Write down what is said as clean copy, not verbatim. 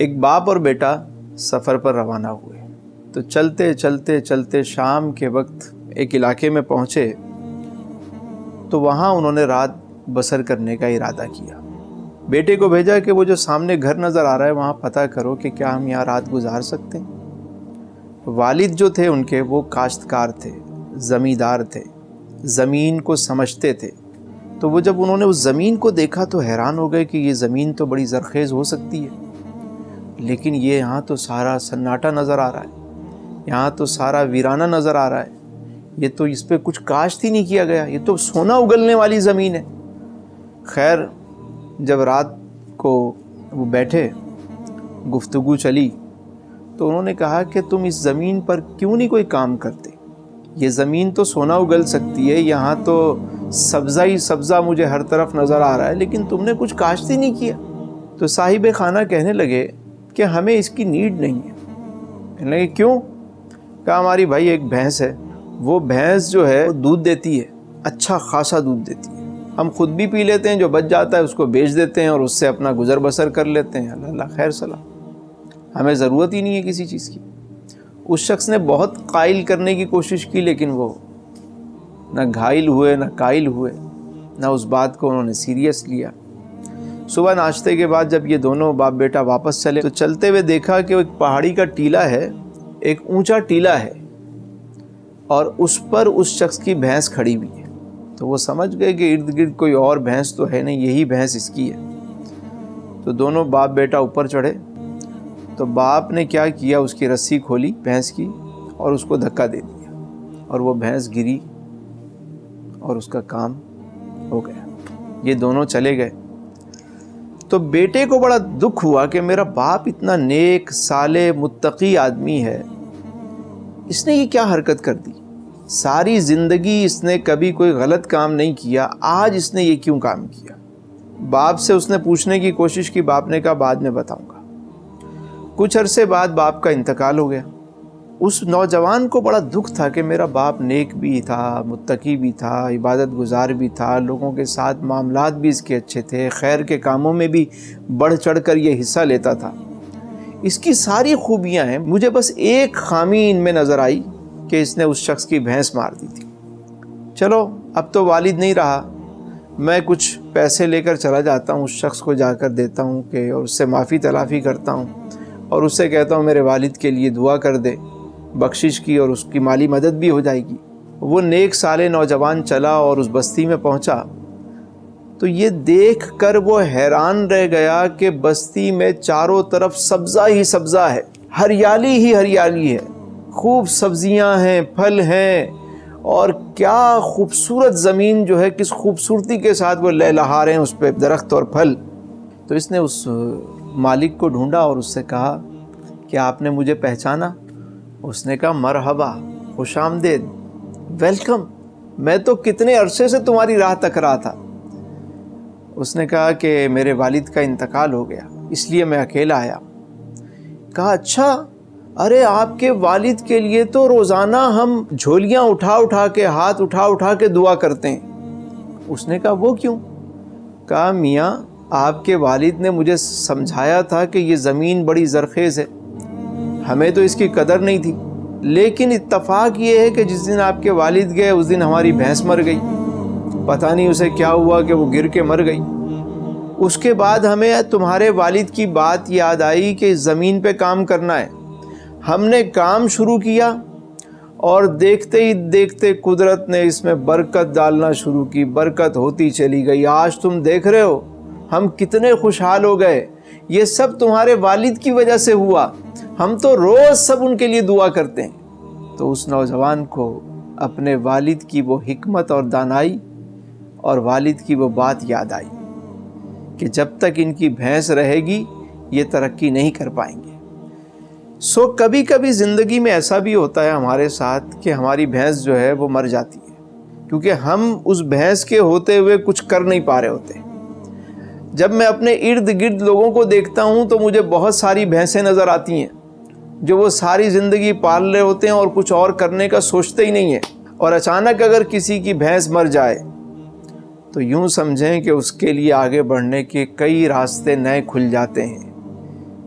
ایک باپ اور بیٹا سفر پر روانہ ہوئے تو چلتے چلتے چلتے شام کے وقت ایک علاقے میں پہنچے تو وہاں انہوں نے رات بسر کرنے کا ارادہ کیا۔ بیٹے کو بھیجا کہ وہ جو سامنے گھر نظر آ رہا ہے وہاں پتہ کرو کہ کیا ہم یہاں رات گزار سکتے ہیں۔ والد جو تھے ان کے وہ کاشتکار تھے، زمیندار تھے، زمین کو سمجھتے تھے، تو وہ جب انہوں نے اس زمین کو دیکھا تو حیران ہو گئے کہ یہ زمین تو بڑی زرخیز ہو سکتی ہے، لیکن یہ یہاں تو سارا سناٹا نظر آ رہا ہے، یہاں تو سارا ویرانہ نظر آ رہا ہے، یہ تو اس پہ کچھ کاشت ہی نہیں کیا گیا، یہ تو سونا اگلنے والی زمین ہے۔ خیر جب رات کو وہ بیٹھے، گفتگو چلی تو انہوں نے کہا کہ تم اس زمین پر کیوں نہیں کوئی کام کرتے؟ یہ زمین تو سونا اگل سکتی ہے، یہاں تو سبزہ ہی سبزہ مجھے ہر طرف نظر آ رہا ہے، لیکن تم نے کچھ کاشت ہی نہیں کیا۔ تو صاحب خانہ کہنے لگے کہ ہمیں اس کی نیڈ نہیں ہے۔ کہنے لگے کیوں؟ کہا ہماری بھائی ایک بھینس ہے، وہ بھینس جو ہے دودھ دیتی ہے، اچھا خاصا دودھ دیتی ہے، ہم خود بھی پی لیتے ہیں، جو بچ جاتا ہے اس کو بیچ دیتے ہیں اور اس سے اپنا گزر بسر کر لیتے ہیں، اللہ خیر سلام، ہمیں ضرورت ہی نہیں ہے کسی چیز کی۔ اس شخص نے بہت قائل کرنے کی کوشش کی، لیکن وہ نہ گھائل ہوئے نہ قائل ہوئے، نہ اس بات کو انہوں نے سیریس لیا۔ صبح ناشتے کے بعد جب یہ دونوں باپ بیٹا واپس چلے تو چلتے ہوئے دیکھا کہ ایک پہاڑی کا ٹیلہ ہے، ایک اونچا ٹیلہ ہے، اور اس پر اس شخص کی بھینس کھڑی ہوئی ہے۔ تو وہ سمجھ گئے کہ ارد گرد کوئی اور بھینس تو ہے نہیں، یہی بھینس اس کی ہے۔ تو دونوں باپ بیٹا اوپر چڑھے تو باپ نے کیا کیا، اس کی رسی کھولی بھینس کی اور اس کو دھکا دے دیا، اور وہ بھینس گری اور اس کا کام ہو گیا۔ یہ دونوں چلے گئے تو بیٹے کو بڑا دکھ ہوا کہ میرا باپ اتنا نیک صالح متقی آدمی ہے، اس نے یہ کیا حرکت کر دی؟ ساری زندگی اس نے کبھی کوئی غلط کام نہیں کیا، آج اس نے یہ کیوں کام کیا؟ باپ سے اس نے پوچھنے کی کوشش کی، باپ نے کہا بعد میں بتاؤں گا۔ کچھ عرصے بعد باپ کا انتقال ہو گیا۔ اس نوجوان کو بڑا دکھ تھا کہ میرا باپ نیک بھی تھا، متقی بھی تھا، عبادت گزار بھی تھا، لوگوں کے ساتھ معاملات بھی اس کے اچھے تھے، خیر کے کاموں میں بھی بڑھ چڑھ کر یہ حصہ لیتا تھا، اس کی ساری خوبیاں ہیں، مجھے بس ایک خامی ان میں نظر آئی کہ اس نے اس شخص کی بھینس مار دی تھی۔ چلو اب تو والد نہیں رہا، میں کچھ پیسے لے کر چلا جاتا ہوں، اس شخص کو جا کر دیتا ہوں کہ اور اس سے معافی تلافی کرتا ہوں اور اس سے کہتا ہوں میرے والد کے لیے دعا کر دے، بخشش کی، اور اس کی مالی مدد بھی ہو جائے گی۔ وہ نیک صالح نوجوان چلا اور اس بستی میں پہنچا تو یہ دیکھ کر وہ حیران رہ گیا کہ بستی میں چاروں طرف سبزہ ہی سبزہ ہے، ہریالی ہی ہریالی ہے، خوب سبزیاں ہیں، پھل ہیں، اور کیا خوبصورت زمین جو ہے، کس خوبصورتی کے ساتھ وہ لہلہا رہے ہیں اس پہ درخت اور پھل۔ تو اس نے اس مالک کو ڈھونڈا اور اس سے کہا کہ آپ نے مجھے پہچانا؟ اس نے کہا مرحبا، خوش آمدید، ویلکم، میں تو کتنے عرصے سے تمہاری راہ تک رہا تھا۔ اس نے کہا کہ میرے والد کا انتقال ہو گیا، اس لیے میں اکیلا آیا۔ کہا اچھا، ارے آپ کے والد کے لیے تو روزانہ ہم جھولیاں اٹھا اٹھا کے، ہاتھ اٹھا اٹھا کے دعا کرتے ہیں۔ اس نے کہا وہ کیوں؟ کہا میاں آپ کے والد نے مجھے سمجھایا تھا کہ یہ زمین بڑی زرخیز ہے، ہمیں تو اس کی قدر نہیں تھی، لیکن اتفاق یہ ہے کہ جس دن آپ کے والد گئے اس دن ہماری بھینس مر گئی، پتہ نہیں اسے کیا ہوا کہ وہ گر کے مر گئی۔ اس کے بعد ہمیں تمہارے والد کی بات یاد آئی کہ اس زمین پہ کام کرنا ہے، ہم نے کام شروع کیا اور دیکھتے ہی دیکھتے قدرت نے اس میں برکت ڈالنا شروع کی، برکت ہوتی چلی گئی، آج تم دیکھ رہے ہو ہم کتنے خوشحال ہو گئے، یہ سب تمہارے والد کی وجہ سے ہوا، ہم تو روز سب ان کے لیے دعا کرتے ہیں۔ تو اس نوجوان کو اپنے والد کی وہ حکمت اور دانائی اور والد کی وہ بات یاد آئی کہ جب تک ان کی بھینس رہے گی یہ ترقی نہیں کر پائیں گے۔ کبھی کبھی زندگی میں ایسا بھی ہوتا ہے ہمارے ساتھ کہ ہماری بھینس جو ہے وہ مر جاتی ہے، کیونکہ ہم اس بھینس کے ہوتے ہوئے کچھ کر نہیں پا رہے ہوتے۔ جب میں اپنے ارد گرد لوگوں کو دیکھتا ہوں تو مجھے بہت ساری بھینسیں نظر آتی ہیں جو وہ ساری زندگی پال رہے ہوتے ہیں اور کچھ اور کرنے کا سوچتے ہی نہیں ہیں، اور اچانک اگر کسی کی بھینس مر جائے تو یوں سمجھیں کہ اس کے لیے آگے بڑھنے کے کئی راستے نئے کھل جاتے ہیں،